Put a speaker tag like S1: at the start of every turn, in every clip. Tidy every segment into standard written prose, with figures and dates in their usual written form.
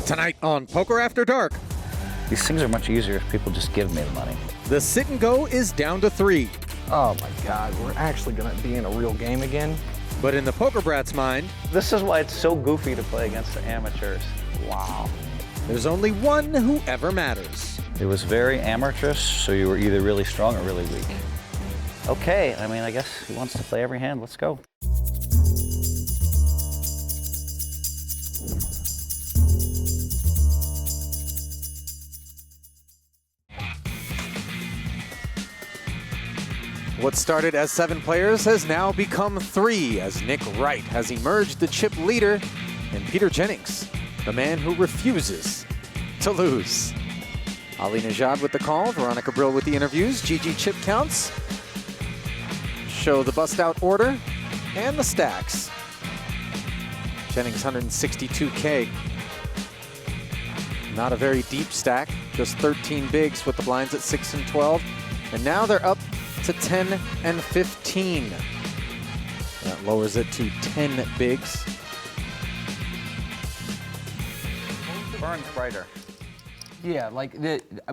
S1: Tonight on Poker After Dark,
S2: These things are much easier if people just give me the money.
S1: the Sit&Go is down to 3.
S3: Oh my God, we're actually gonna be in a real game again?
S1: But in the Poker Brat's mind,
S2: This is why it's so goofy to play against the amateurs.
S3: Wow.
S1: there's only one who ever matters.
S2: It was very amateurish, so you were either really strong or really weak. Okay, I mean, I guess he wants to play every hand. Let's go.
S1: What started as 7 players has now become 3 as Nick Wright has emerged the chip leader and Peter Jennings, the man who refuses to lose. Ali Najad with the call, Veronica Brill with the interviews, GG chip counts, show the bust out order, and the stacks. Jennings 162K. Not a very deep stack, just 13 bigs with the blinds at 6 and 12. And now they're up to 10 and 15. That lowers it to 10 bigs.
S2: Burns brighter.
S3: Yeah, like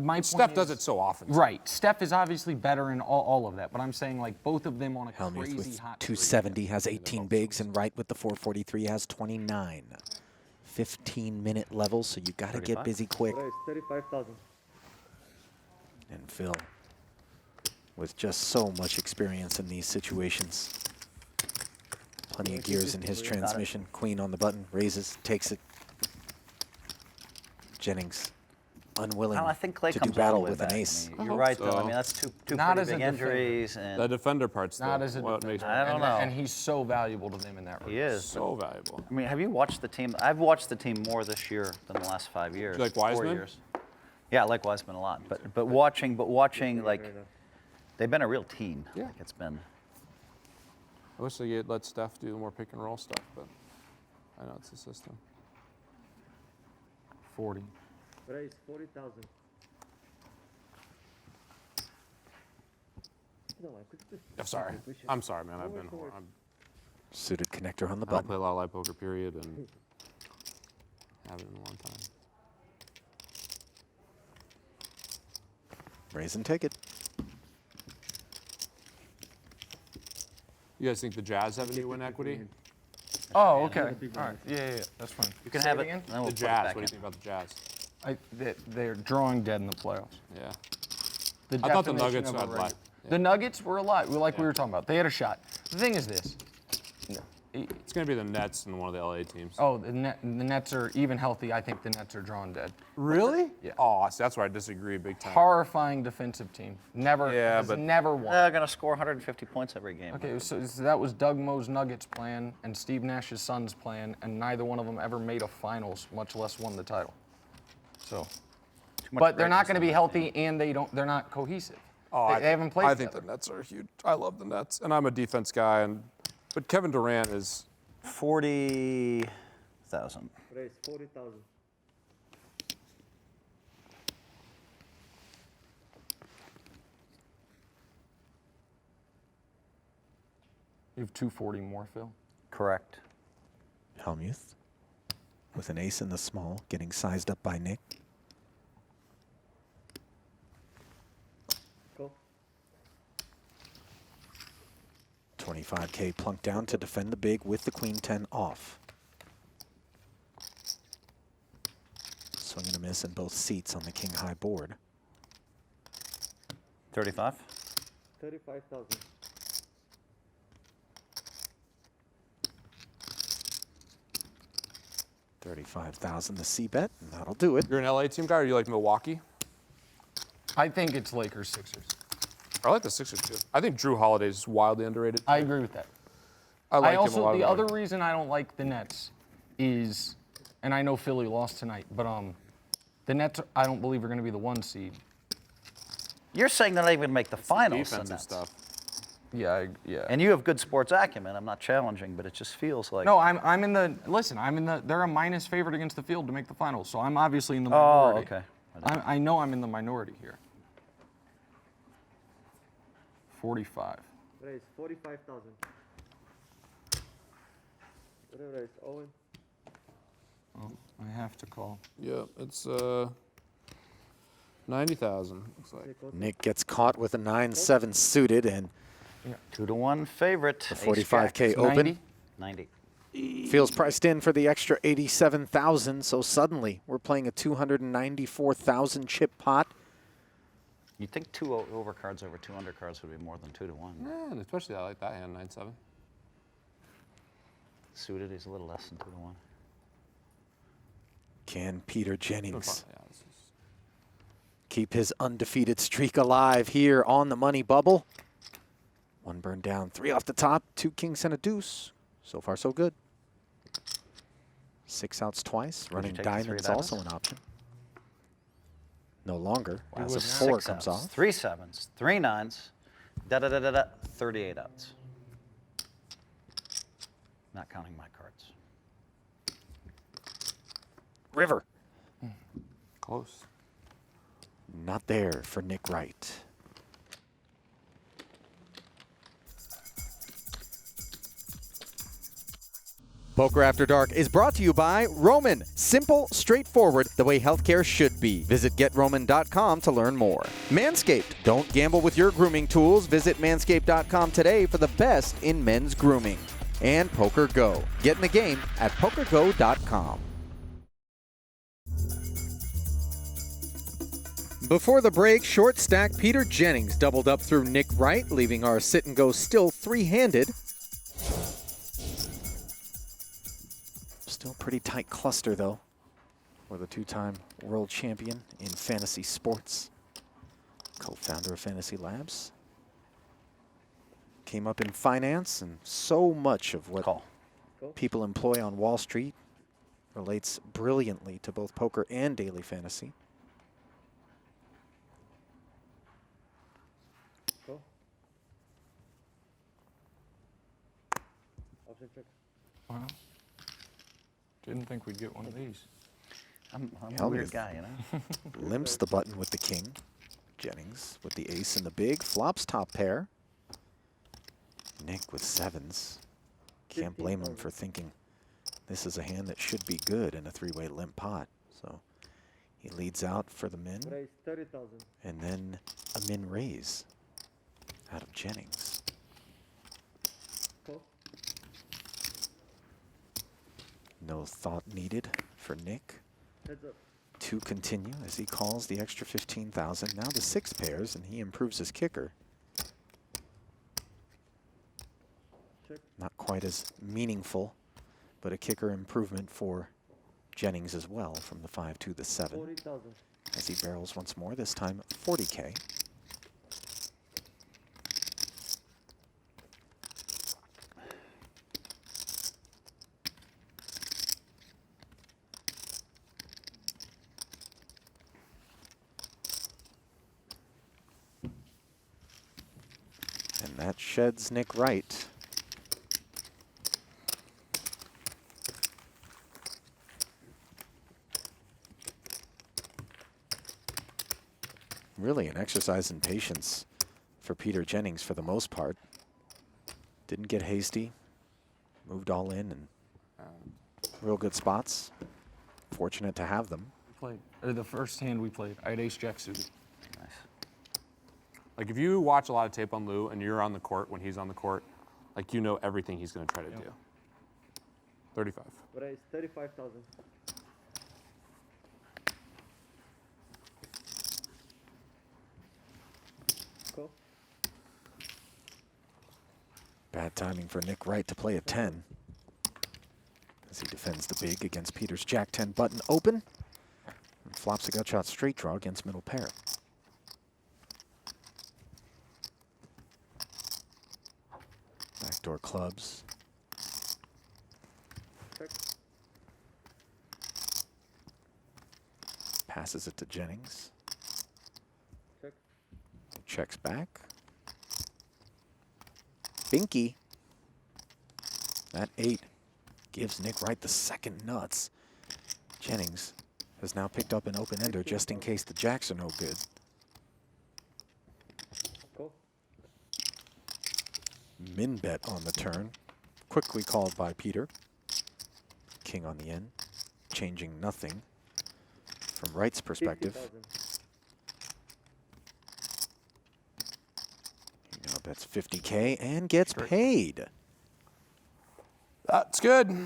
S3: my point
S4: Steph
S3: is,
S4: does it so often.
S3: Right, Steph is obviously better in all of that, but I'm saying like both of them on a
S1: Hellmuth
S3: crazy
S1: with
S3: hot
S1: 270 has 18 bigs, and Wright with the 443 has 29. 15-minute level, so you got to get
S2: 35?
S1: busy quick.
S5: 35,000.
S1: And Phil, with just so much experience in these situations. Plenty of gears in his transmission. Queen on the button, raises, takes it. Jennings, unwilling
S2: Well, I think Clay
S1: to do
S2: comes
S1: battle
S2: all the way
S1: with an
S2: back.
S1: ace.
S2: I mean, you're right, though. I mean, that's two
S3: Not
S2: pretty
S3: as a
S2: big
S3: defender.
S2: injuries.
S4: The
S2: And
S4: defender part's
S3: Not
S4: though,
S3: as a
S4: what
S3: defender.
S4: makes
S2: I don't
S3: and,
S2: know.
S3: and he's so valuable to them in that regard.
S2: he is.
S4: so valuable.
S2: I mean, have you watched the team? I've watched the team more this year than the last 5 years.
S4: You like
S2: 4
S4: Wiseman?
S2: years. Yeah, I like Wiseman a lot. But watching like they've been a real team.
S4: Yeah.
S2: Like it's been.
S4: I wish they let Steph do more pick and roll stuff, but I know it's the system.
S3: 40.
S5: Raise 40,000.
S4: I'm sorry, man. I'm
S1: Suited connector on the
S4: I don't
S1: button.
S4: play a lot of live poker, period, and haven't in a long time.
S1: Raise and take it.
S4: You guys think the Jazz have any win equity?
S3: Oh, okay. All right. Yeah, that's fine.
S2: You can
S3: Say
S2: have it.
S3: again.
S2: And then we'll
S4: The
S2: put it
S4: Jazz.
S2: back
S4: What do you
S2: in.
S4: think about the Jazz?
S3: They're drawing dead in the playoffs.
S4: Yeah.
S3: The
S4: I thought the
S3: definition
S4: Nuggets
S3: of a
S4: had
S3: regular-
S4: light.
S3: The Nuggets were alive, like we were talking about. They had a shot. The thing is this.
S4: It's going to be the Nets and one of the LA teams.
S3: Oh, the Nets are even healthy. I think the Nets are drawn dead.
S4: Really?
S3: Yeah.
S4: Oh, see, that's where I disagree big time.
S3: Horrifying defensive team. Never,
S4: Yeah,
S3: has
S4: but-
S3: never won.
S2: They're gonna score 150 points every game.
S3: Okay, so that was Doug Moe's Nuggets plan and Steve Nash's Suns plan, and neither one of them ever made a finals, much less won the title. So,
S2: Too much
S3: but they're not
S2: greatness
S3: going to
S2: on
S3: be
S2: that
S3: healthy,
S2: team.
S3: and they're not cohesive.
S4: Oh,
S3: They haven't played
S4: I think
S3: together.
S4: the Nets are huge. I love the Nets, and I'm a defense guy. But Kevin Durant is
S2: 40,000.
S5: Raise 40,000.
S3: You have 240 more, Phil.
S2: Correct.
S1: Hellmuth with an ace in the small, getting sized up by Nick.
S5: Go.
S1: 25K plunked down to defend the big with the queen 10 off. Swing and a miss in both seats on the king high board.
S2: 35.
S5: 35,000.
S1: $35,000 the C bet, and that'll do it.
S4: you're an LA team guy, or you like Milwaukee?
S3: I think it's Lakers Sixers.
S4: I like the Sixers too. I think Drew Holiday is wildly underrated.
S3: I agree with that.
S4: I like him a
S3: also
S4: lot.
S3: the other reason I don't like the Nets is, and I know Philly lost tonight, but the Nets I don't believe are going to be the 1 seed.
S2: You're saying they're not even gonna make the finals.
S4: defensive
S2: the Nets.
S4: stuff.
S3: Yeah,
S2: And you have good sports acumen. I'm not challenging, but it just feels like.
S3: No, I'm in the. Listen, they're a minus favorite against the field to make the finals, so I'm obviously in the
S2: Oh,
S3: minority.
S2: okay.
S3: I know I'm in the minority here. 45.
S5: Raise 45,000. Raise Owen.
S3: Oh, I have to call.
S4: Yeah, it's 90,000. Looks like.
S1: Nick gets caught with a 9-7 suited and
S2: 2-1 favorite.
S1: the
S2: Ace
S1: 45K
S2: Jack.
S1: open.
S3: 90?
S2: 90.
S1: Feels priced in for the extra 87,000, so suddenly we're playing a 294,000 chip pot.
S2: You'd think two overcards over 2 undercards would be more than 2-1.
S4: Yeah, and especially I like that hand, 9-7.
S2: Suited, he's a little less than 2-1.
S1: Can Peter Jennings
S4: Yeah, this is
S1: keep his undefeated streak alive here on the money bubble? 1 burn down, 3 off the top, 2 kings and a deuce. So far, so good. 6 outs twice. Running
S2: take the 3
S1: diamonds
S2: diamonds?
S1: also an option. No longer,
S2: Wow,
S1: as a
S2: so
S1: 4
S2: 6
S1: comes
S2: outs,
S1: off.
S2: 3 sevens, 3 nines, 38 outs. Not counting my cards.
S1: River.
S4: close.
S1: Not there for Nick Wright. Poker After Dark is brought to you by Roman. Simple, straightforward, the way healthcare should be. Visit GetRoman.com to learn more. Manscaped. Don't gamble with your grooming tools. Visit Manscaped.com today for the best in men's grooming. And Poker Go. Get in the game at PokerGo.com. Before the break, short stack Peter Jennings doubled up through Nick Wright, leaving our Sit&Go still 3-handed. Still pretty tight cluster, though, for the 2-time world champion in fantasy sports. Co-founder of Fantasy Labs. Came up in finance, and so much of what
S2: Call.
S1: people employ on Wall Street relates brilliantly to both poker and daily fantasy.
S5: Go. Option check.
S3: Wow. Didn't think we'd get one of these.
S2: I'm a
S1: Hellmuth.
S2: weird guy, you know?
S1: Limps the button with the king. Jennings with the ace and the big. Flops top pair. Nick with 7s. Can't blame him for thinking this is a hand that should be good in a 3-way limp pot. So he leads out for the min,
S5: Raise 30,000.
S1: and then a min raise out of Jennings.
S5: Go.
S1: No thought needed for Nick
S5: Heads up.
S1: to continue as he calls the extra 15,000. Now the 6 pairs, and he improves his kicker.
S5: Check.
S1: Not quite as meaningful, but a kicker improvement for Jennings as well from the 5 to the 7.
S5: 40,000.
S1: As he barrels once more, this time 40K. And that sheds Nick Wright. Really an exercise in patience for Peter Jennings for the most part. Didn't get hasty, moved all in, and real good spots. Fortunate to have them.
S3: The first hand we played, I had ace jack suited.
S2: Nice.
S4: Like if you watch a lot of tape on Lou and you're on the court when he's on the court, like you know everything he's going to try to do. 35.
S5: Raise 35,000. Go.
S1: Bad timing for Nick Wright to play a 10. As he defends the big against Peter's Jack 10 button open. And flops a gut shot straight draw against middle pair. Backdoor clubs.
S5: Check.
S1: Passes it to Jennings.
S5: Check.
S1: Checks back. Binky. That 8 gives Nick Wright the second nuts. Jennings has now picked up an open ender just in case the jacks are no good.
S5: Go.
S1: Min bet on the turn. Quickly called by Peter. King on the end. changing nothing from Wright's perspective.
S5: 50,000.
S1: He now bets 50K and gets paid.
S4: That's good.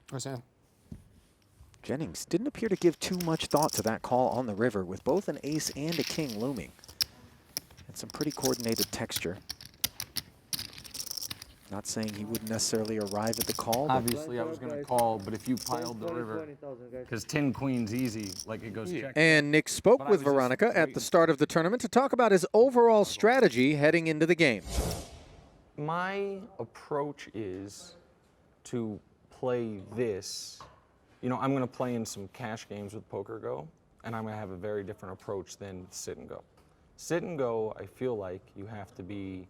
S4: Where's hand?
S1: Jennings didn't appear to give too much thought to that call on the river, with both an ace and a king looming. And some pretty coordinated texture. Not saying he wouldn't necessarily arrive at the call, but
S3: Obviously, I was going to call, but if you piled the river,
S5: 20,000, guys.
S3: because 10 queen's easy, like it goes check.
S1: And Nick spoke
S3: But I
S1: with
S3: was just
S1: Veronica at the
S3: waiting.
S1: start of the tournament to talk about his overall strategy heading into the game.
S3: My approach is to play this. You know, I'm going to play in some cash games with Poker Go, and I'm going to have a very different approach than Sit and Go. Sit and Go, I feel like you have to be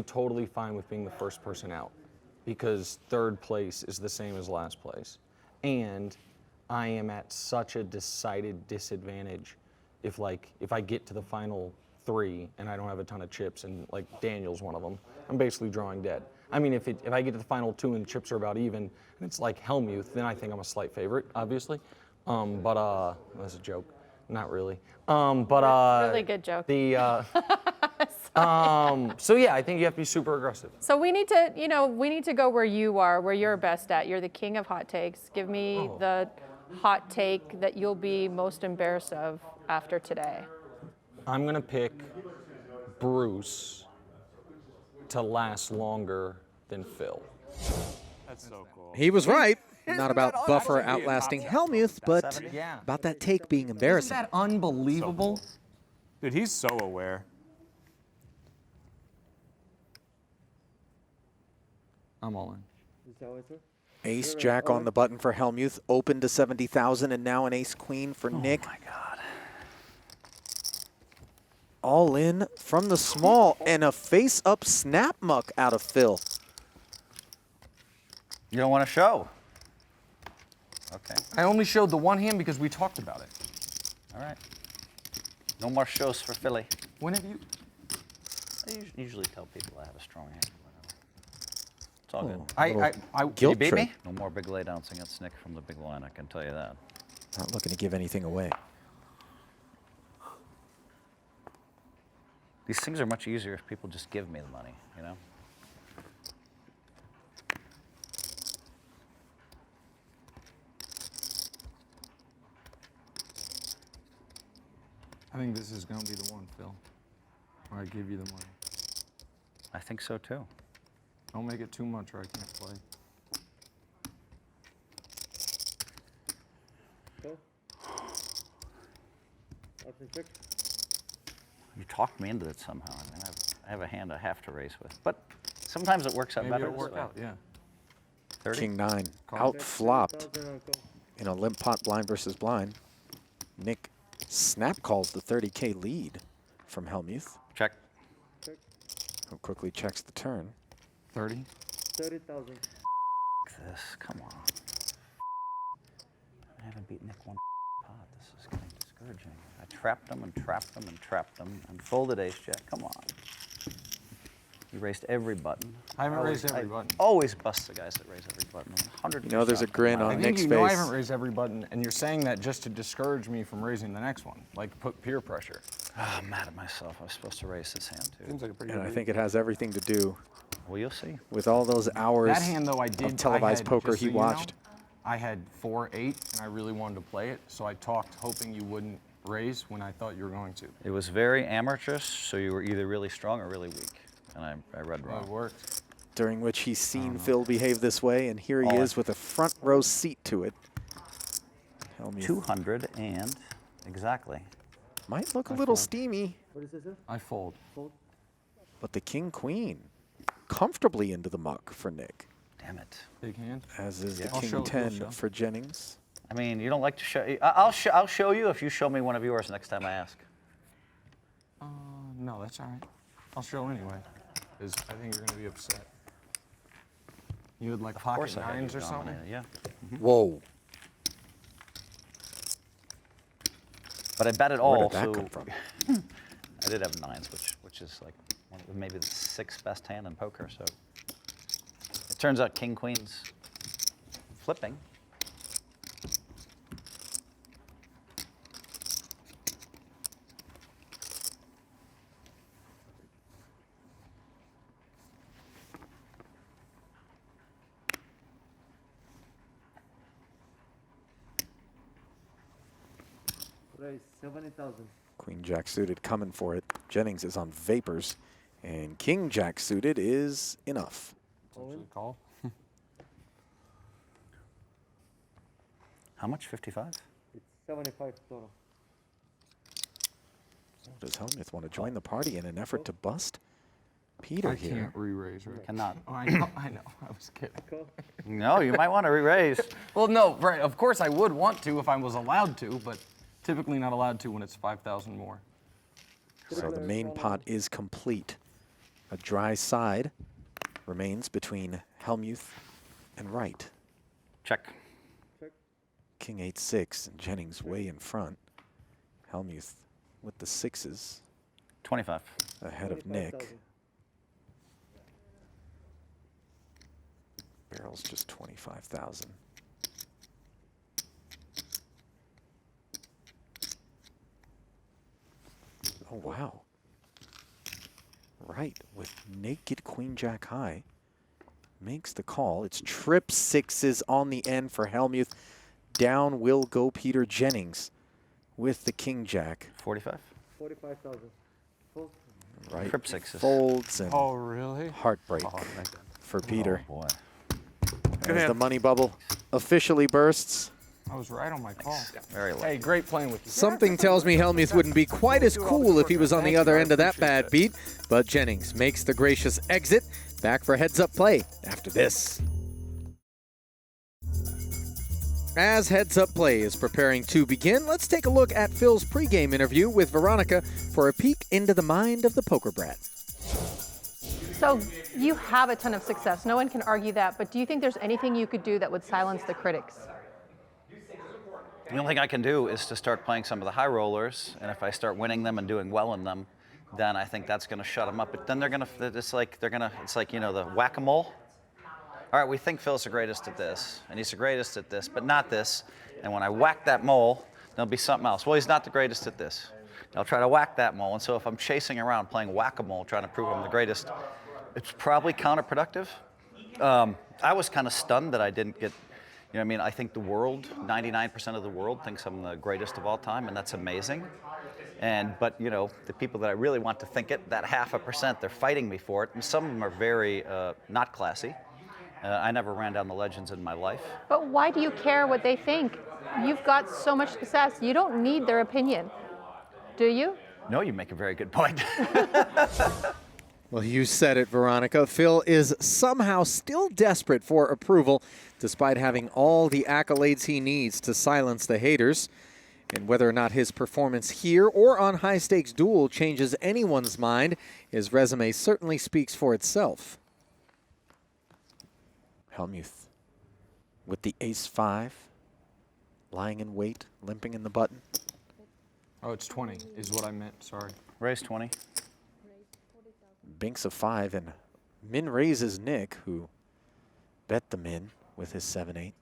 S3: totally fine with being the first person out, because third place is the same as last place. And I am at such a decided disadvantage if I get to the final 3 and I don't have a ton of chips, and like Daniel's one of them, I'm basically drawing dead. I mean, if I get to the final 2 and the chips are about even, and it's like Hellmuth, then I think I'm a slight favorite, obviously. But that's a joke. Not really.
S6: Really good joke.
S3: So yeah, I think you have to be super aggressive.
S6: So we need to go where you are, where you're best at. You're the king of hot takes. Give me the hot take that you'll be most embarrassed of after today.
S3: I'm gonna pick Bruce to last longer than Phil.
S4: That's so cool.
S1: He was right. Not
S4: Isn't
S1: about
S4: that
S1: Buffer
S4: awesome?
S1: outlasting Hellmuth, but
S3: Yeah.
S1: about that take being embarrassing.
S3: Isn't that unbelievable?
S4: Dude, he's so aware.
S3: I'm all in.
S5: Is that what, sir?
S1: Ace Jack on the button for Hellmuth, open to 70,000, and now an Ace Queen for Nick.
S2: Oh my God.
S1: All in from the small, and a face-up snap muck out of Phil.
S2: You don't want to show? Okay.
S3: I only showed the one hand because we talked about it.
S2: All right. No more shows for Philly.
S3: When have you?
S2: I usually tell people I have a strong hand. It's all good.
S3: I
S2: Did you
S1: Guilt
S2: beat
S1: trip.
S2: me? No more big laydowns against Nick from the big line, I can tell you that.
S1: Not looking to give anything away.
S2: These things are much easier if people just give me the money, you know?
S3: I think this is gonna be the one, Phil. Where I give you the money.
S2: I think so too.
S3: Don't make it too much or I can't play.
S5: Go. Option check.
S2: You talked me into it somehow. I mean, I have a hand I have to raise with. But sometimes it works out
S3: Maybe
S2: better.
S3: it'll
S2: this
S3: work
S2: way.
S3: out, yeah.
S2: 30?
S1: King 9,
S3: Call.
S1: out
S5: Bet
S1: flopped
S5: 30,000 on call.
S1: in a limp pot blind versus blind. Nick snap calls the 30K lead from Hellmuth,
S2: Check.
S5: Check.
S1: who quickly checks the turn.
S3: 30?
S5: 30,000.
S2: This, come on. I haven't beat Nick one pot. This is getting discouraging. I trapped him and trapped him and trapped him and folded ace jack. Come on. You raised every button.
S3: I haven't raised every
S2: I
S3: button.
S2: Always bust the guys that raise every button. 100%.
S1: You know, there's a grin
S3: I
S1: on
S3: think
S1: Nick's
S3: you know I
S1: face.
S3: haven't raised every button, and you're saying that just to discourage me from raising the next one, like put peer pressure.
S2: Oh, I'm mad at myself. I was supposed to raise this hand too.
S4: Seems like a pretty
S1: And
S4: good
S1: I
S4: lead.
S1: think it has everything to do
S2: Well, you'll see.
S1: with all those hours
S3: That hand, though, I did.
S1: of televised
S3: I had,
S1: poker
S3: just so
S1: he
S3: you know,
S1: watched.
S3: I had 4-8, and I really wanted to play it, so I talked hoping you wouldn't raise when I thought you were going to.
S2: It was very amateurish, so you were either really strong or really weak. And I read
S3: Well, it
S2: wrong.
S3: worked.
S1: During which he's seen Phil behave this way, and here he
S2: All
S1: is
S2: in.
S1: with a front row seat to it. Hellmuth
S2: 200 and exactly.
S1: might look a little steamy,
S5: What is this, sir?
S3: I fold.
S5: Fold.
S1: but the King Queen comfortably into the muck for Nick,
S2: Damn it.
S3: Big hand.
S1: as is the
S3: I'll
S1: King
S3: show-
S1: 10
S3: you'll show.
S1: for Jennings.
S2: I mean, you don't like to show. I'll show you if you show me one of yours next time I ask.
S3: No, that's all right. I'll show anyway, because I think you're going to be upset. You would like
S2: Of
S3: pocket
S2: course I had
S3: nines
S2: you
S3: or something?
S2: dominated, Yeah.
S1: Whoa.
S2: But I bet it
S1: Where
S2: all.
S1: did that
S2: so
S1: come from?
S2: I did have nines, which is like maybe the 6th best hand in poker. So it turns out King Queen's flipping.
S5: Raise 70,000.
S1: Queen Jack suited coming for it. Jennings is on vapors. And King Jack suited is enough.
S4: Essentially call.
S2: How much? 55?
S5: It's 75 total.
S1: Does Hellmuth want to join the party in an effort to bust Peter
S3: I
S1: here?
S3: can't re-raise, right?
S2: Cannot.
S3: Oh, I know, I was kidding.
S5: Call.
S2: No, you might want to re-raise.
S3: Well, no, right, of course I would want to if I was allowed to, but typically not allowed to when it's 5,000 more.
S1: So the main pot is complete. A dry side remains between Hellmuth and Wright.
S2: Check.
S5: Check.
S1: King 8-6 and Jennings way in front. Hellmuth with the sixes
S2: 25.
S1: ahead of Nick.
S5: 25,000.
S1: Barrel's just 25,000. Oh, wow. Right, with naked Queen Jack high, makes the call. It's trip sixes on the end for Hellmuth. Down will go Peter Jennings with the King Jack.
S2: 45?
S5: 45,000. Full.
S1: Right,
S2: Trip sixes.
S1: folds and
S4: Oh, really?
S1: heartbreak
S4: Oh, thank God.
S1: for Peter.
S2: Oh, boy.
S4: Good
S1: As the
S4: hand.
S1: money bubble officially bursts.
S3: I was right on my call.
S2: Very low.
S3: Hey, great playing with you.
S1: Something tells me Hellmuth wouldn't be quite as cool if he was on the other end of that bad beat, but Jennings makes the gracious exit. Back for heads-up play after this. As heads-up play is preparing to begin, let's take a look at Phil's pregame interview with Veronica for a peek into the mind of the poker brat.
S6: So you have a ton of success. No one can argue that. But do you think there's anything you could do that would silence the critics?
S2: The only thing I can do is to start playing some of the high rollers, and if I start winning them and doing well in them, then I think that's going to shut them up. But then it's like you know, the whack-a-mole. All right, we think Phil's the greatest at this, and he's the greatest at this, but not this. And when I whack that mole, there'll be something else. Well, he's not the greatest at this. I'll try to whack that mole, and so if I'm chasing around playing whack-a-mole, trying to prove I'm the greatest, it's probably counterproductive. I was kind of stunned that I didn't get. You know what I mean? I think the world, 99% of the world thinks I'm the greatest of all time, and that's amazing. But you know, the people that I really want to think it, that 0.5%, they're fighting me for it. And some of them are very not classy. I never ran down the legends in my life.
S6: But why do you care what they think? You've got so much success. You don't need their opinion, do you?
S2: No, you make a very good point.
S1: Well, you said it, Veronica. Phil is somehow still desperate for approval, despite having all the accolades he needs to silence the haters. And whether or not his performance here or on High Stakes Duel changes anyone's mind, his resume certainly speaks for itself. Hellmuth with the ace-5, lying in wait, limping in the button.
S3: Oh, it's 20 is what I meant, sorry.
S2: Raise 20.
S1: Binks a 5 and min raises Nick, who bet the min with his 7-8.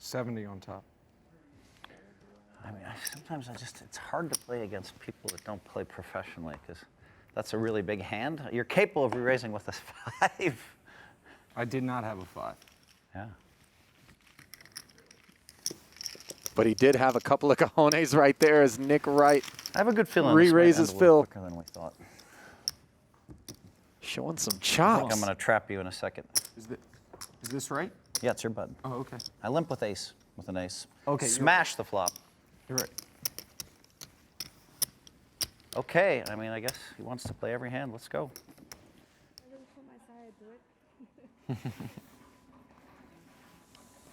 S3: $70 on top.
S2: I mean, sometimes it's hard to play against people that don't play professionally, because that's a really big hand. You're capable of re-raising with a 5.
S3: I did not have a 5.
S2: Yeah.
S1: But he did have a couple of cojones right there as Nick Wright
S2: I have a good feeling this might
S1: Re-raises
S2: end a
S1: Phil.
S2: little quicker than we thought.
S1: showing some
S2: I think
S1: chops.
S2: I'm going to trap you in a second.
S3: Is this right?
S2: Yeah, it's your button.
S3: Oh, okay.
S2: I limp with ace, with an ace.
S3: Okay, you're
S2: Smash the flop.
S3: You're right.
S2: Okay, I mean, I guess he wants to play every hand. Let's go.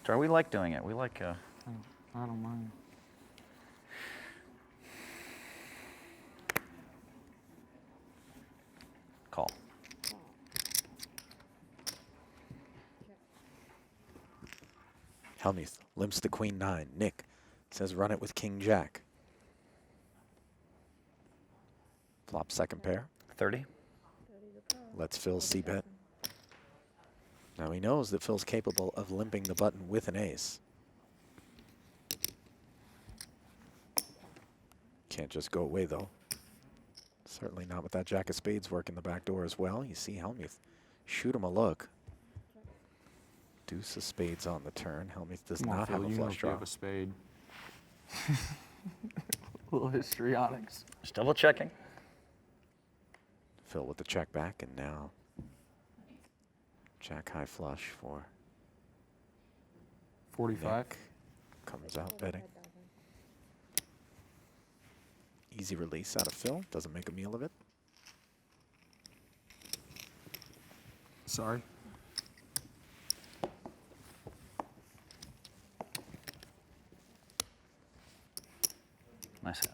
S2: Sorry, we like doing it. We like.
S3: I don't mind.
S2: Call.
S1: Hellmuth limps the queen 9. Nick says run it with king jack. Flop second pair.
S2: 30.
S1: Lets Phil c-bet. Now he knows that Phil's capable of limping the button with an ace. Can't just go away though. Certainly not with that jack of spades working the back door as well. You see Hellmuth shoot him a look. Deuce of spades on the turn. Hellmuth does not have a flush draw.
S3: Have a spade. A little histrionics.
S2: Just double checking.
S1: Phil with the check back, and now jack high flush for
S3: 45.
S1: Nick. Comes out betting. Easy release out of Phil. Doesn't make a meal of it.
S3: Sorry.
S2: Nice hit.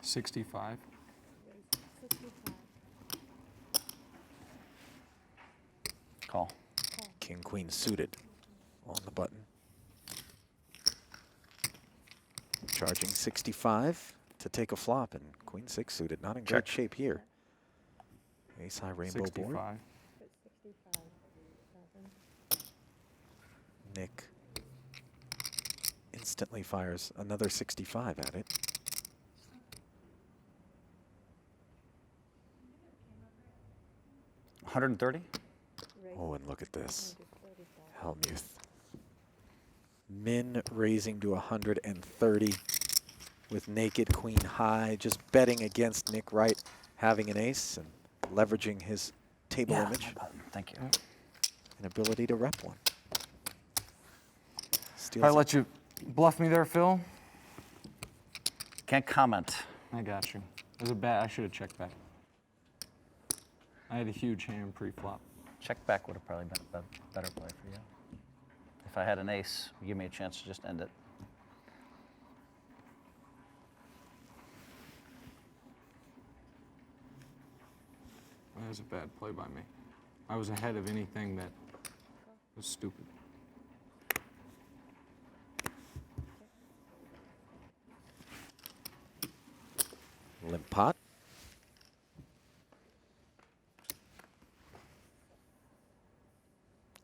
S3: $65.
S2: Call.
S1: King, queen suited on the button. Charging 65 to take a flop, and queen six suited. Not in great shape here. Ace high rainbow
S3: 65.
S1: board. Nick instantly fires another 65 at it.
S2: $130.
S1: Oh, and look at this. Hellmuth. Min raising to 130 with naked queen high, just betting against Nick Wright having an ace and leveraging his table image.
S2: Thank you.
S1: An ability to rep one.
S3: If I let you bluff me there, Phil.
S2: Can't comment.
S3: I got you. It was a bad. I should have checked back. I had a huge hand pre-flop.
S2: Check back would have probably been a better play for you. If I had an ace, you give me a chance to just end it.
S3: That was a bad play by me. I was ahead of anything that was stupid.
S1: Limp pot.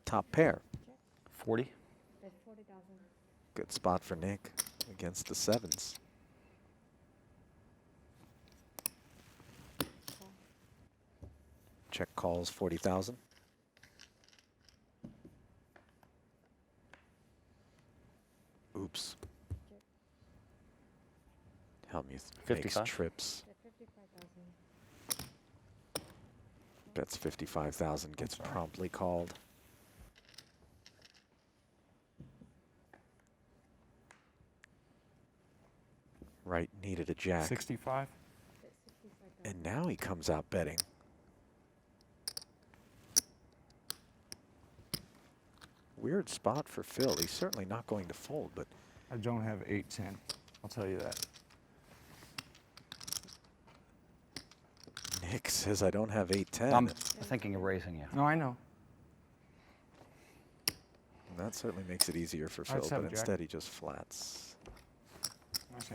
S1: Top pair.
S2: 40.
S1: Good spot for Nick against the sevens. Check calls 40,000. Oops. Hellmuth makes
S2: 55.
S1: trips. Bets 55,000, gets promptly called. Wright needed a jack.
S3: 65.
S1: And now he comes out betting. Weird spot for Phil. He's certainly not going to fold, but
S3: I don't have 8-10. I'll tell you that.
S1: Nick says I don't have 8-10.
S2: I'm thinking of raising you.
S3: No, I know.
S1: And that certainly makes it easier for
S3: I'd
S1: Phil,
S3: seven,
S1: but
S3: Jack.
S1: instead he just flats.
S3: I see.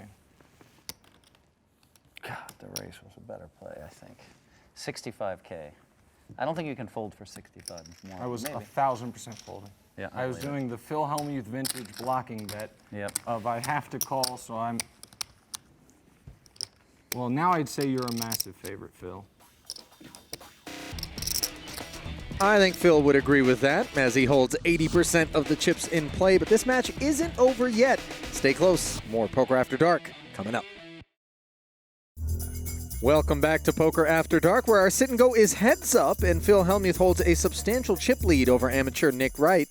S2: God, the raise was a better play, I think. 65K. I don't think you can fold for 65 more.
S3: I was
S2: Maybe.
S3: 1,000% folding.
S2: Yeah,
S3: I was
S2: believe it.
S3: doing the Phil Hellmuth vintage blocking bet
S2: Yep.
S3: of I have to call, so I'm. Well, now I'd say you're a massive favorite, Phil.
S1: I think Phil would agree with that, as he holds 80% of the chips in play, but this match isn't over yet. Stay close. More Poker After Dark coming up. Welcome back to Poker After Dark, where our sit-and-go is heads up, and Phil Hellmuth holds a substantial chip lead over amateur Nick Wright.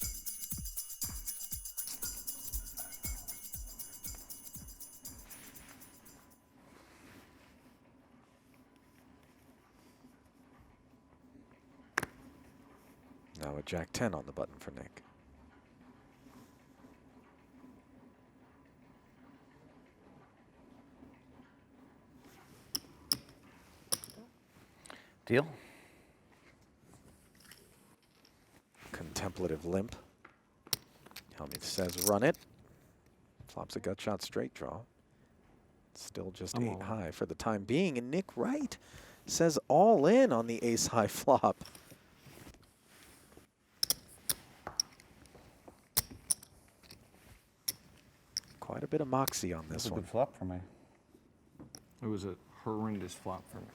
S1: Now a Jack 10 on the button for Nick.
S2: Deal?
S1: Contemplative limp. Hellmuth says run it. Flops a gut shot straight draw. Still just 8 high for the time being. And Nick Wright says all in on the ace high flop. Quite a bit of moxie on this
S2: That's a
S1: one.
S2: good flop for me.
S3: It was a horrendous flop for me.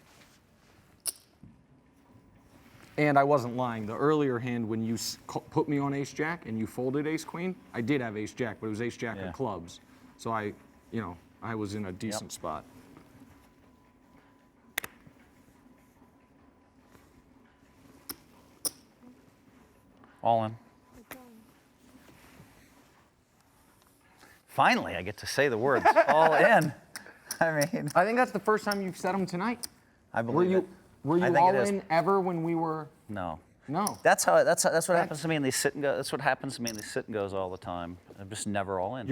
S3: And I wasn't lying. The earlier hand, when you put me on ace jack and you folded ace queen, I did have ace jack, but it was ace jack of clubs. So I was in a decent spot.
S2: All in. Finally, I get to say the words all in. I mean,
S3: I think that's the first time you've said them tonight.
S2: I believe it.
S3: Were you
S2: I think
S3: all
S2: it is.
S3: in ever when we were?
S2: No.
S3: No.
S2: That's what happens to me in these sit and go. That's what happens to me in these sit and goes all the time. I'm just never all in.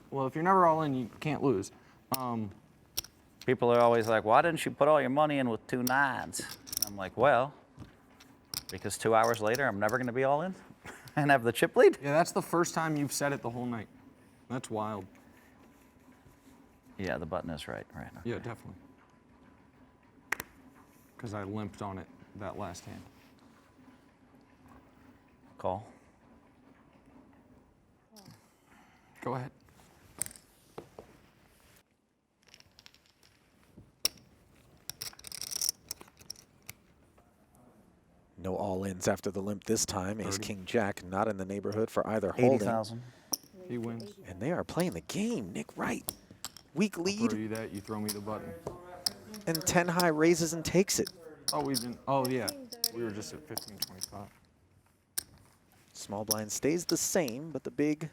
S3: Well, if you're never all in, you can't lose.
S2: People are always like, "Why didn't you put all your money in with 2 nines?" I'm like, "Well, because 2 hours later, I'm never going to be all in and have the chip lead."
S3: Yeah, that's the first time you've said it the whole night. That's wild.
S2: Yeah, the button is right. Right. Okay.
S3: Yeah, definitely. Because I limped on it that last hand.
S2: Call.
S3: Go ahead.
S1: No all-ins after the limp this time. Ace, king, jack, not in the neighborhood for either holding.
S2: 80,000.
S3: He wins.
S1: And they are playing the game. Nick Wright, weak
S3: Throw
S1: lead,
S3: you that, you throw me the button.
S1: and 10 high raises and takes it.
S3: Oh, we didn't. Oh, yeah. We were just at 15.25.
S1: Small blind stays the same, but the big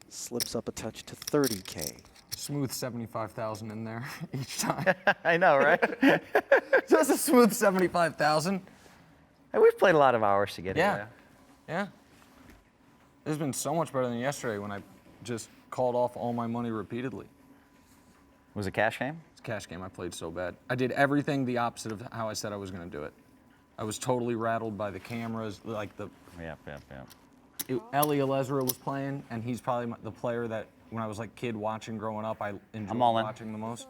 S1: slips up a touch to 30K.
S3: Smooth 75,000 in there each time.
S2: I know, right?
S3: Just a smooth 75,000.
S2: Hey, we've played a lot of hours together.
S3: Yeah. Yeah. It's been so much better than yesterday when I just called off all my money repeatedly.
S2: Was it cash game?
S3: It's a cash game. I played so bad. I did everything the opposite of how I said I was going to do it. I was totally rattled by the cameras, like the.
S2: Yep.
S3: Ellie Alezra was playing, and he's probably the player that when I was like kid watching growing up, I enjoyed
S2: I'm all in.
S3: watching the most.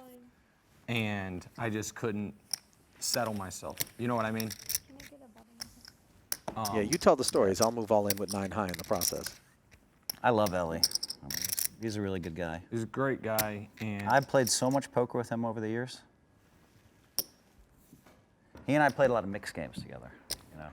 S3: And I just couldn't settle myself. You know what I mean?
S1: Yeah, you tell the stories. I'll move all in with 9 high in the process.
S2: I love Ellie. I mean, he's a really good guy.
S3: He's a great guy, and
S2: I've played so much poker with him over the years. He and I played a lot of mixed games together, you know.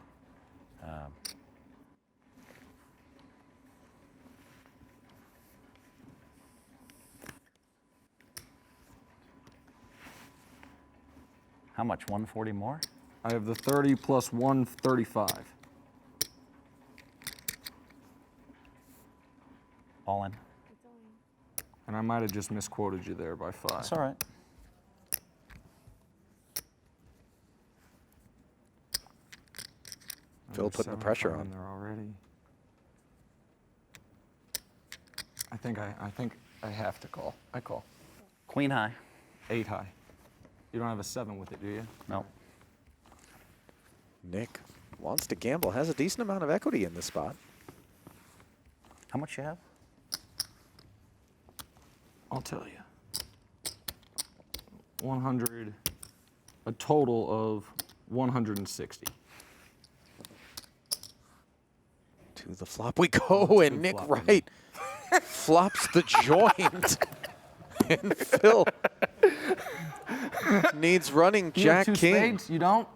S2: How much? 140 more?
S3: I have the 30 plus 135.
S2: All in.
S3: And I might have just misquoted you there by 5.
S2: That's all right.
S1: Phil putting the pressure on.
S3: There already. I think I have to call. I call.
S2: Queen high.
S3: 8 high. You don't have a 7 with it, do you?
S2: No.
S1: Nick wants to gamble, has a decent amount of equity in this spot.
S2: How much you have?
S3: I'll tell you. 100, a total of 160.
S1: To the flop we go, and Nick
S3: flopping.
S1: Wright flops the joint. And Phil needs running
S3: You have
S1: jack
S3: 2
S1: king.
S3: spades? You don't?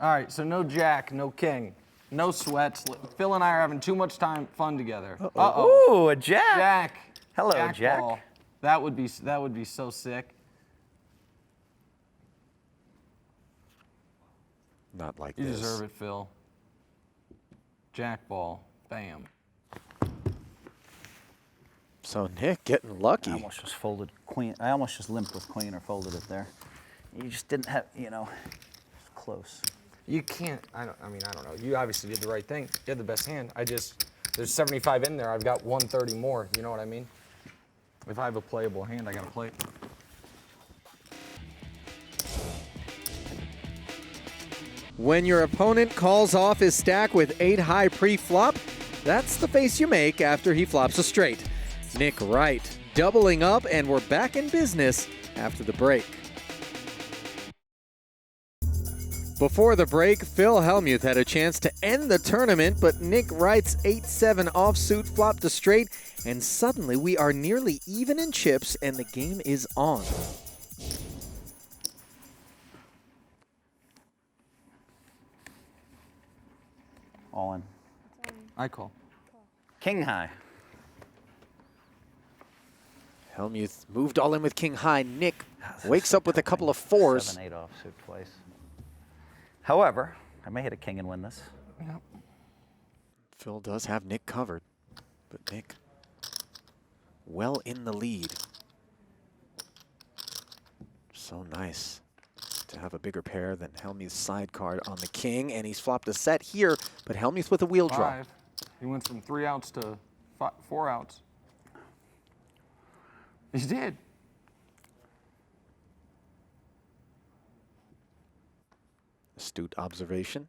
S3: All right, so no jack, no king, no sweats. Phil and I are having too much fun together.
S2: Ooh, a jack.
S3: Jack.
S2: Hello, Jack.
S3: ball. That would be so sick.
S1: Not like
S3: You
S1: this.
S3: deserve it, Phil. Jack ball. Bam.
S1: So Nick getting
S2: I
S1: lucky.
S2: almost just folded queen. I almost just limped with queen or folded it there. You just didn't have, it's close.
S3: You can't. I don't know. You obviously did the right thing. You had the best hand. There's 75 in there. I've got 130 more. You know what I mean? If I have a playable hand, I gotta play it.
S1: When your opponent calls off his stack with 8 high pre-flop, that's the face you make after he flops a straight. Nick Wright doubling up, and we're back in business after the break. Before the break, Phil Hellmuth had a chance to end the tournament, but Nick Wright's 8-7 offsuit flopped a straight, and suddenly we are nearly even in chips, and the game is on.
S2: All in.
S3: I call.
S2: King high.
S1: Hellmuth moved all in with king high. Nick wakes up with a couple of 4s.
S2: 7-8 offsuit twice. However, I may hit a king and win this.
S3: Yep.
S1: Phil does have Nick covered, but Nick well in the lead. So nice to have a bigger pair than Hellmuth's side card on the king, and he's flopped a set here, but Hellmuth with a wheel draw.
S3: 5. He went from 3 outs to 4 outs. He did.
S1: Astute observation.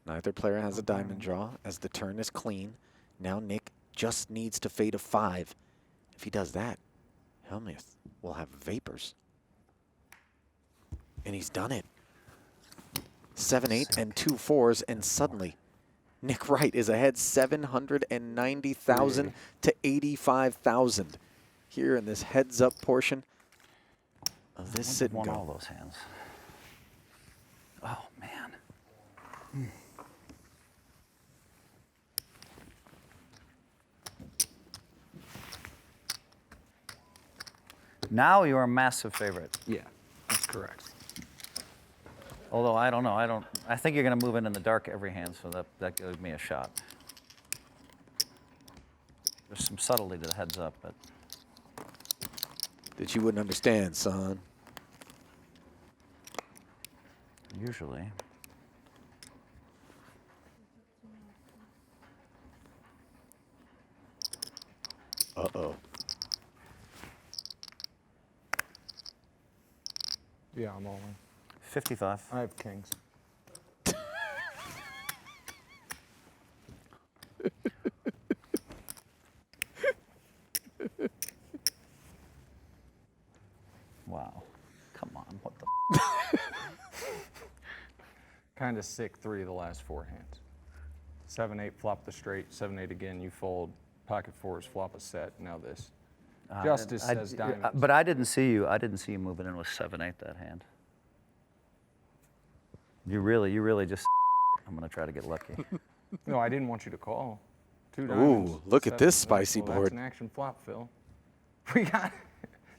S1: Neither player has a diamond draw as the turn is clean. Now Nick just needs to fade a 5. If he does that, Hellmuth will have vapors. And he's done it. 7-8 and 2 4s, and suddenly Nick Wright is ahead 790,000 to 85,000 here in this heads-up portion of this sit and
S2: Won
S1: go.
S2: all those hands. Oh, man. Now you're a massive favorite.
S3: Yeah, that's correct.
S2: Although I don't know. I think you're going to move in the dark every hand, so that gives me a shot. There's some subtlety to the heads up, but
S1: That you wouldn't understand, son.
S2: usually.
S1: Uh-oh.
S3: Yeah, I'm all in.
S2: 55.
S3: I have kings.
S2: Wow. Come on. What the?
S3: Kind of sick 3 of the last 4 hands. 7-8, flop the straight. 7-8 again, you fold. Pocket 4s, flop a set. Now this. Justice says diamonds.
S2: But I didn't see you. I didn't see you moving in with 7-8 that hand. You really just. I'm gonna try to get lucky.
S3: No, I didn't want you to call. 2 diamonds.
S1: Ooh, look at this spicy
S3: well,
S1: board.
S3: That's an action flop, Phil. We got.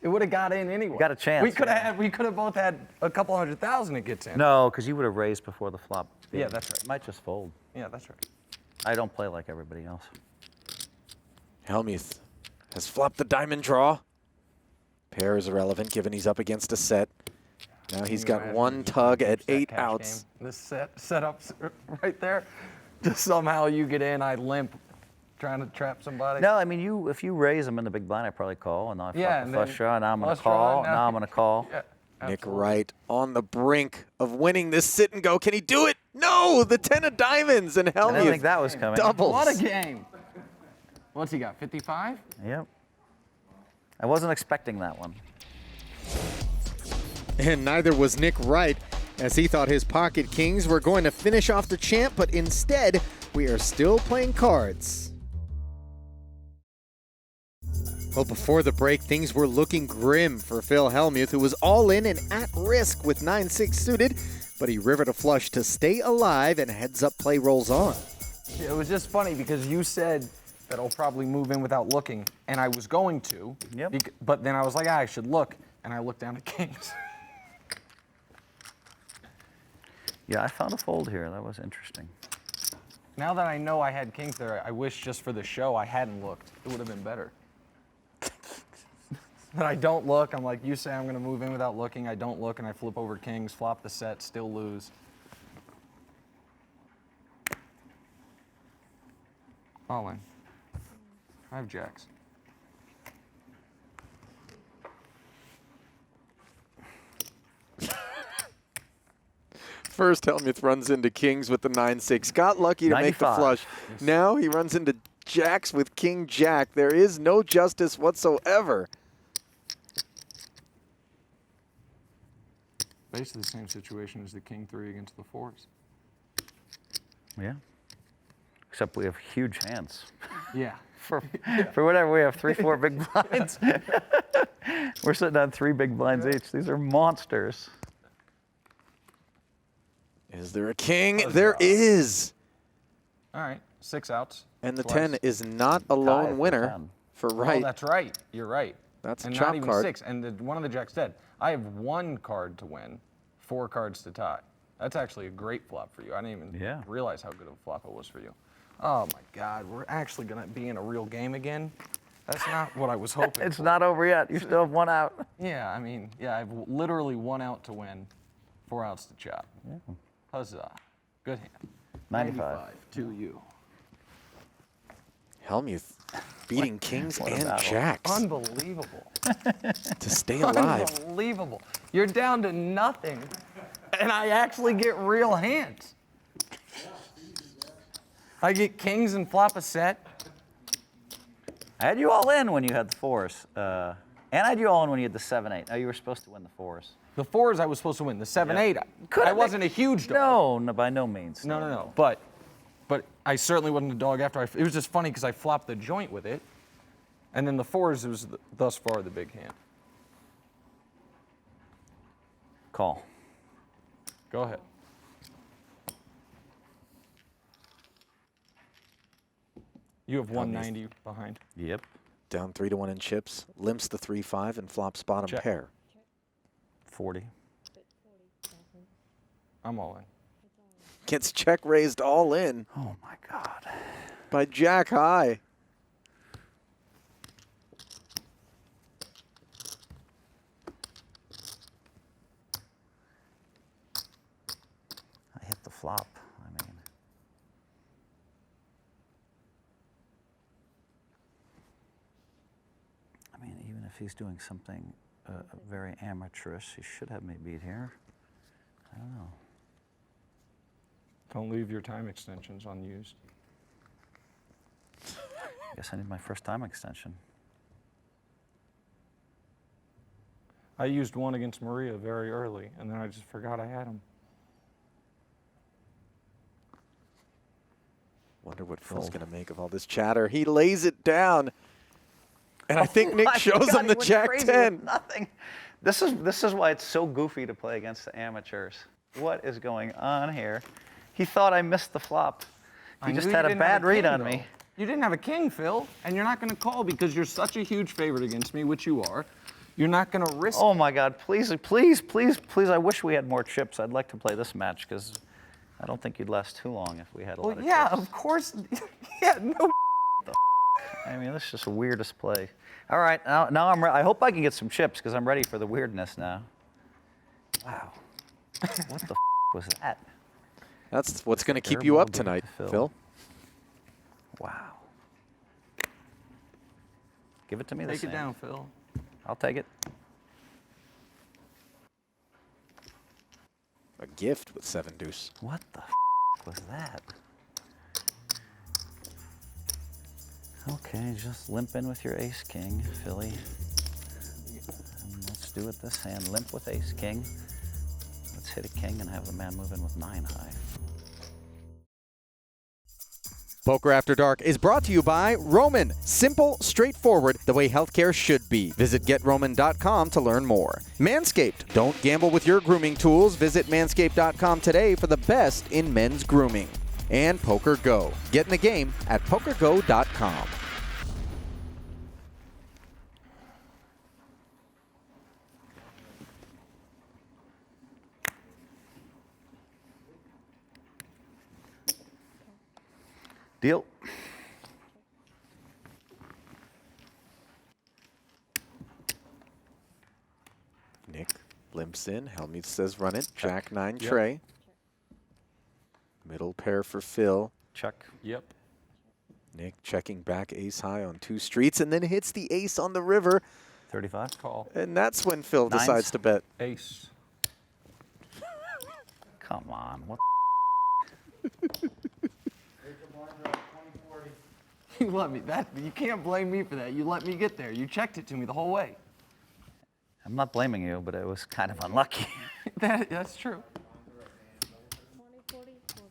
S3: It would have got in anyway.
S2: Got a chance,
S3: We could have.
S2: yeah.
S3: We could have both had a couple 100,000. It gets in.
S2: No, because you would have raised before the flop.
S3: Yeah, that's right.
S2: Might just fold.
S3: Yeah, that's right.
S2: I don't play like everybody else.
S1: Hellmuth has flopped the diamond draw. Pair is irrelevant given he's up against a set. Now he's got one tug at 8 outs.
S3: Game. This setup's right there. Just somehow you get in, I limp, trying to trap somebody.
S2: No, I mean if you raise them in the big blind, I probably call, and now I flop
S3: Yeah,
S2: the
S3: and
S2: flush
S3: then
S2: draw, and now I'm gonna
S3: flush draw,
S2: call. Now I'm gonna call.
S3: Yeah,
S1: Nick
S3: absolutely.
S1: Wright on the brink of winning this sit and go. Can he do it? No, the 10 of diamonds, and
S2: I didn't think
S1: Hellmuth
S2: that was coming.
S1: doubles.
S3: What a game. What's he got, 55?
S2: Yep. I wasn't expecting that one.
S1: And neither was Nick Wright, as he thought his pocket kings were going to finish off the champ, but instead, we are still playing cards. Well, before the break, things were looking grim for Phil Hellmuth, who was all in and at risk with 9-6 suited, but he rivered a flush to stay alive, and heads-up play rolls on.
S3: Yeah, it was just funny because you said that I'll probably move in without looking, and I was going to.
S2: Yep.
S3: But then I was like, I should look, and I looked down at kings.
S2: Yeah, I found a fold here. That was interesting.
S3: Now that I know I had kings there, I wish just for the show I hadn't looked. It would have been better. But I don't look. I'm like, you say I'm going to move in without looking. I don't look, and I flip over kings, flop the set, still lose. All in. I have jacks.
S1: First, Hellmuth runs into kings with the 9-6. Got lucky to make the
S2: 95.
S1: flush. Now he runs into jacks with king jack. There is no justice whatsoever.
S3: Basically the same situation as the king 3 against the 4s.
S2: Yeah. Except we have huge hands.
S3: Yeah.
S2: For whatever, we have 3, 4 big blinds. We're sitting on 3 big blinds each. These are monsters.
S1: Is there a king? There is.
S3: All right, 6 outs.
S1: And the
S3: Twice.
S1: 10 is not a
S2: Tie
S1: lone
S2: for
S1: winner
S2: 10.
S1: for
S3: Oh,
S1: Wright.
S3: that's right. You're right.
S1: That's a
S3: and
S1: chop
S3: not even
S1: card.
S3: 6. And one of the jacks dead. I have 1 card to win, 4 cards to tie. That's actually a great flop for you. I didn't even realize how good of a flop it was for you. Oh my God, we're actually gonna be in a real game again. That's not what I was hoping.
S2: It's not over yet. You still have 1 out.
S3: Yeah, I mean, yeah, I've literally 1 out to win, 4 outs to chop.
S2: Yeah.
S3: Huzzah. Good hand.
S2: 95.
S3: to you.
S1: Hellmuth beating kings
S2: what a
S1: and
S2: battle.
S1: jacks
S3: Unbelievable.
S1: to stay alive.
S3: Unbelievable. You're down to nothing, and I actually get real hands. I get kings and flop a set.
S2: I had you all in when you had the 4s. And I had you all in when you had the 7-8. Oh, you were supposed to win the 4s.
S3: The 4s I was supposed to win. The 7-8,
S2: Could've
S3: I wasn't a huge dog.
S2: No, by no means.
S3: No. But I certainly wasn't a dog after it was just funny because I flopped the joint with it. And then the 4s was thus far the big hand.
S2: Call.
S3: Go ahead. You have 190 behind.
S2: Yep.
S1: Down 3-1 in chips. Limps the 3-5 and flops bottom
S3: Check.
S1: pair.
S2: 40.
S3: I'm all in.
S1: Gets check raised all in
S2: Oh my God.
S1: by Jack High.
S2: I hit the flop. I mean, even if he's doing something very amateurish, he should have me beat here. I don't know.
S3: Don't leave your time extensions unused.
S2: Guess I need my first time extension.
S3: I used one against Maria very early, and then I just forgot I had them.
S1: Wonder what Phil's going to make of all this chatter. He lays it down. And I think Nick
S2: My
S1: shows
S2: God,
S1: him the
S2: he went
S1: Jack
S2: crazy
S1: 10.
S2: with nothing. This is why it's so goofy to play against the amateurs. What is going on here? He thought I missed the flop. He
S3: I
S2: just
S3: knew
S2: had
S3: you
S2: a
S3: didn't have
S2: bad read
S3: king,
S2: on
S3: though.
S2: me.
S3: You didn't have a king, Phil, and you're not going to call because you're such a huge favorite against me, which you are. You're not going to risk.
S2: Oh my God! Please, please, please, please! I wish we had more chips. I'd like to play this match because I don't think you'd last too long if we had a lot of
S3: yeah,
S2: chips.
S3: of course. Yeah, no.
S2: I mean, this is just the weirdest play. All right, now I'm. I hope I can get some chips because I'm ready for the weirdness now. Wow, what the was that?
S1: That's what's going to keep
S2: Terrible
S1: you up
S2: beat
S1: tonight,
S2: to
S1: Phil.
S2: Wow. Give it to me.
S3: Take it down, Phil.
S2: I'll take it.
S1: A gift with 7 deuce.
S2: What the was that? Okay, just limp in with your ace king, Philly. And let's do it this hand. Limp with ace king. Let's hit a king and have the man move in with 9 high.
S1: Poker After Dark is brought to you by Roman. Simple, straightforward, the way healthcare should be. Visit GetRoman.com to learn more. Manscaped. Don't gamble with your grooming tools. Visit Manscaped.com today for the best in men's grooming. And Poker Go. Get in the game at PokerGo.com.
S2: Deal.
S1: Nick limps in. Hellmuth says run it. Jack 9 tray. Middle pair for Phil.
S2: Check.
S3: Yep.
S1: Nick checking back ace high on 2 streets and then hits the ace on the river.
S2: 35.
S3: Call.
S1: And that's when Phil
S2: Nines.
S1: decides to bet.
S3: Ace.
S2: Come on. What?
S3: You let me. You can't blame me for that. You let me get there. You checked it to me the whole way.
S2: I'm not blaming you, but it was kind of unlucky.
S3: That's true.
S6: 20, 40, 40.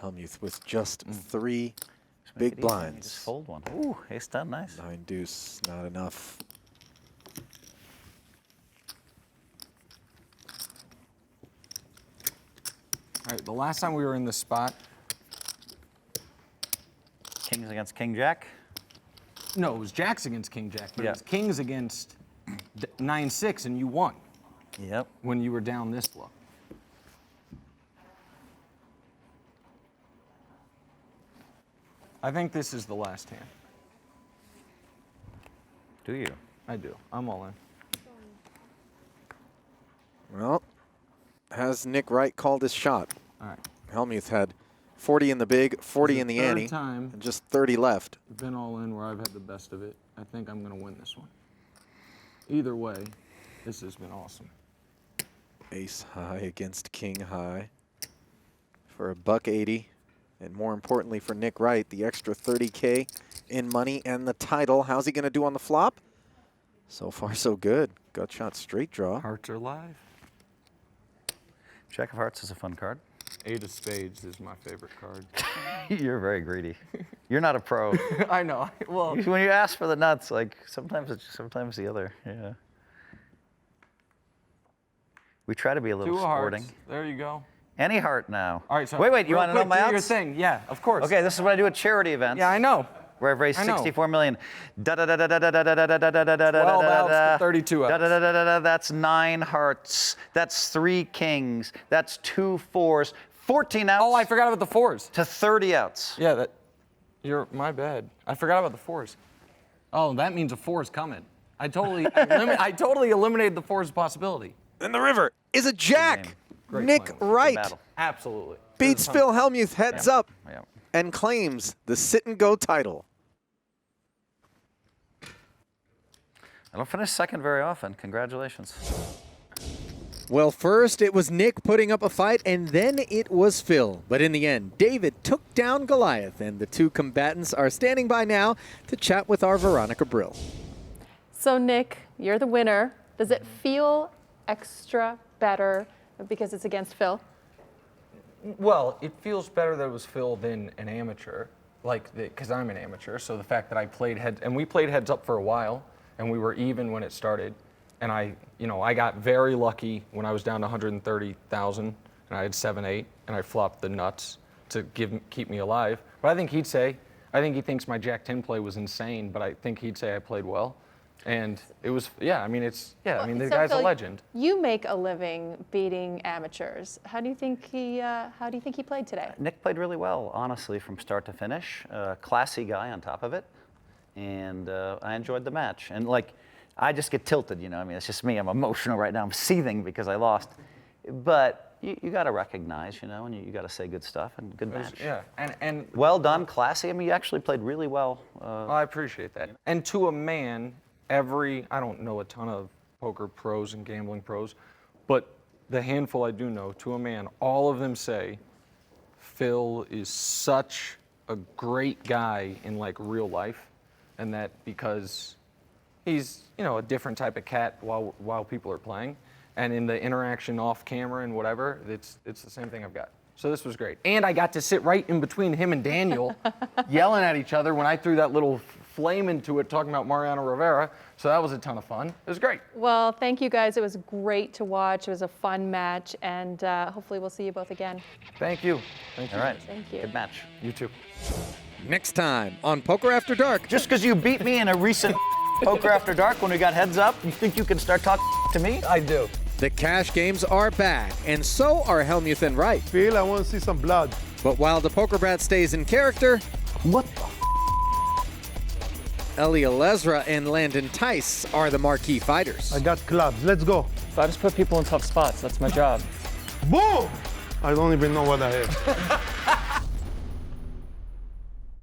S1: Hellmuth with just 3
S2: Just make
S1: big
S2: it easy. Just
S1: blinds.
S2: fold one. Ooh, ace 10, nice.
S1: 9 deuce, not enough.
S3: All right, the last time we were in this spot,
S2: Kings against King Jack.
S3: no, it was jacks against king jack, but
S2: Yeah.
S3: it was kings against 9-6, and you won
S2: Yep.
S3: when you were down this low. I think this is the last hand.
S2: Do you?
S3: I do. I'm all in.
S1: Well, has Nick Wright called his shot?
S3: All right.
S1: Hellmuth had 40 in the big, 40
S3: This
S1: in
S3: is
S1: the
S3: third
S1: ante,
S3: time.
S1: and just 30 left.
S3: I've been all in where I've had the best of it. I think I'm going to win this one. Either way, this has been awesome.
S1: Ace high against king high for $180. And more importantly for Nick Wright, the extra 30K in money and the title. How's he going to do on the flop? So far, so good. Gut shot straight draw.
S3: Hearts are live.
S2: Jack of Hearts is a fun card.
S3: 8 of spades is my favorite card.
S2: You're very greedy. You're not a pro.
S3: I know. Well,
S2: When you ask for the nuts, like sometimes it's sometimes the other. Yeah. We try to be a little
S3: 2 of
S2: sporting.
S3: hearts. There you go.
S2: Any heart now.
S3: All right. So
S2: wait. You
S3: real
S2: want to know
S3: quick,
S2: my
S3: do your
S2: outs?
S3: thing. Yeah, of course.
S2: Okay, this is what I do at charity events.
S3: Yeah, I know.
S2: Where I've raised
S3: I know.
S2: 64 million. Da da da da da da da da da da da da da
S3: 12 outs
S2: da
S3: to 32 outs.
S2: da da da da da. That's 9 hearts. That's 3 kings. That's 2 fours. 14 outs.
S3: Oh, I forgot about the 4s.
S2: to 30 outs.
S3: Yeah, my bad. I forgot about the 4s. Oh, that means a 4 is coming. I totally eliminated the 4's possibility.
S1: And the river is a jack.
S3: Great
S1: Nick
S3: playing.
S2: Good
S1: Wright
S2: battle.
S3: Absolutely.
S1: beats Phil Hellmuth heads up
S2: Yeah.
S1: and claims the Sit&Go title.
S2: I don't finish second very often. Congratulations.
S1: Well, first it was Nick putting up a fight, and then it was Phil. But in the end, David took down Goliath, and the 2 combatants are standing by now to chat with our Veronica Brill.
S6: So Nick, you're the winner. Does it feel extra better because it's against Phil?
S3: Well, it feels better that it was Phil than an amateur, because I'm an amateur. So the fact that I played we played heads up for a while, and we were even when it started. And I got very lucky when I was down to 130,000, and I had 7-8, and I flopped the nuts to keep me alive. But I think he thinks my Jack-10 play was insane, but I think he'd say I played well. And it was, the
S6: So
S3: guy's a
S6: Phil,
S3: legend.
S6: You make a living beating amateurs. How do you think he played today?
S2: Nick played really well, honestly, from start to finish. Classy guy on top of it. And I enjoyed the match. And I just get tilted, it's just me. I'm emotional right now. I'm seething because I lost. But you got to recognize, and you got to say good stuff and good match.
S3: Yeah, and
S2: Well done, classy. You actually played really well.
S3: I appreciate that. And to a man, I don't know a ton of poker pros and gambling pros, but the handful I do know, to a man, all of them say Phil is such a great guy in real life, and that because he's a different type of cat while people are playing, and in the interaction off camera and whatever, it's the same thing I've got. So this was great, and I got to sit right in between him and Daniel, yelling at each other when I threw that little flame into it, talking about Mariano Rivera. So that was a ton of fun. It was great.
S6: Well, thank you guys. It was great to watch. It was a fun match, and hopefully we'll see you both again.
S3: Thank you. Thank you.
S2: All right.
S6: Thank you.
S2: Good match.
S3: You too.
S1: Next time on Poker After Dark.
S2: Just because you beat me in a recent Poker After Dark when we got heads up, you think you can start talking to me?
S3: I do.
S1: The cash games are back, and so are Hellmuth and Wright.
S7: Phil, I want to see some blood.
S1: But while the Poker Brat stays in character,
S2: What the
S1: Elia Lesra and Landon Tice are the marquee fighters.
S7: I got clubs. Let's go.
S8: So I just put people in tough spots. That's my job.
S7: Boom! I don't even know what I have.